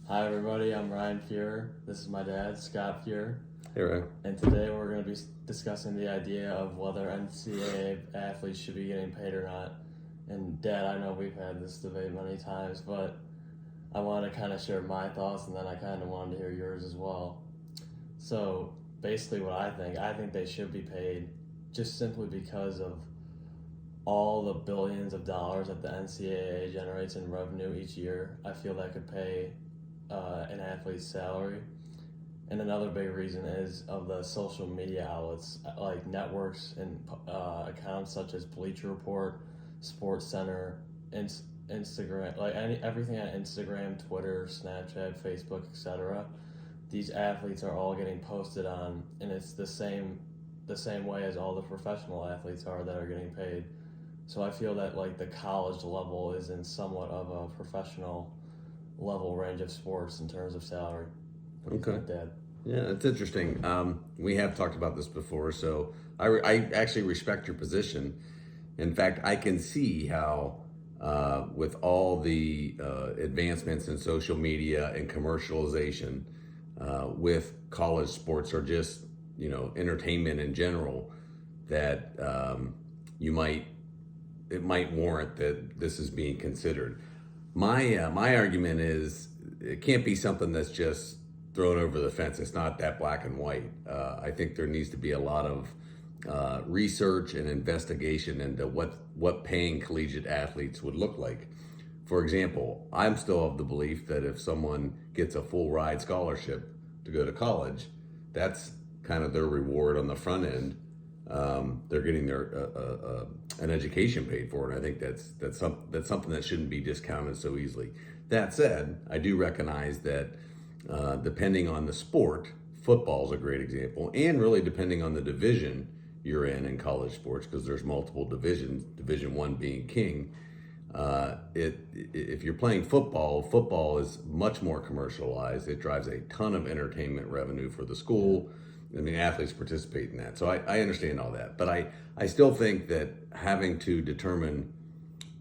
Hi everybody, I'm Ryan Fuhrer. This is my dad, Scott Fuhrer. Hey, Ryan. And today we're going to be discussing the idea of whether NCAA athletes should be getting paid or not. And Dad, I know we've had this debate many times, but I want to kind of share my thoughts and then I kind of wanted to hear yours as well. So basically what I think they should be paid just simply because of all the billions of dollars that the NCAA generates in revenue each year. I feel that could pay an athlete's salary. And another big reason is of the social media outlets like networks and accounts such as Bleacher Report, Sports Center, Instagram, like everything on Instagram, Twitter, Snapchat, Facebook, etc. These athletes are all getting posted on, and it's the same way as all the professional athletes are that are getting paid. So I feel that like the college level is in somewhat of a professional level range of sports in terms of salary. What do you think, Dad? Yeah, that's interesting. We have talked about this before, so I actually respect your position. In fact, I can see how with all the advancements in social media and commercialization with college sports or just entertainment in general, that it might warrant that this is being considered. My argument is it can't be something that's just thrown over the fence. It's not that black and white. I think there needs to be a lot of research and investigation into what paying collegiate athletes would look like. For example, I'm still of the belief that if someone gets a full ride scholarship to go to college, that's kind of their reward on the front end. They're getting an education paid for, and I think that's something that shouldn't be discounted so easily. That said, I do recognize that depending on the sport, football is a great example, and really depending on the division you're in college sports, because there's multiple divisions. Division One being king. If you're playing football is much more commercialized. It drives a ton of entertainment revenue for the school. I mean, athletes participate in that. So I understand all that. But I still think that having to determine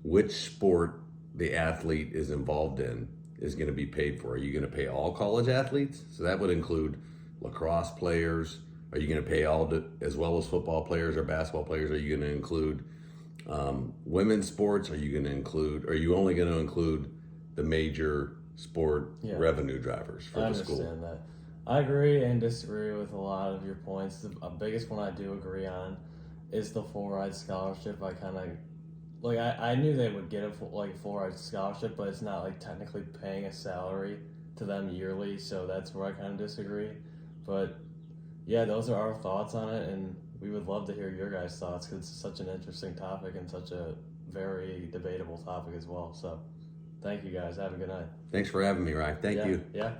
which sport the athlete is involved in is going to be paid for. Are you going to pay all college athletes? So that would include lacrosse players. Are you going to pay as well as football players or basketball players? Are you going to include women's sports? Are you only going to include the major sport revenue drivers for the school? I understand that. I agree and disagree with a lot of your points. The biggest one I do agree on is the full ride scholarship. I knew they would get a full ride scholarship, but it's not like technically paying a salary to them yearly, so that's where I kind of disagree. But yeah, those are our thoughts on it, and we would love to hear your guys' thoughts because it's such an interesting topic and such a very debatable topic as well. So thank you guys. Have a good night. Thanks for having me, Ryan. Thank you. Yeah.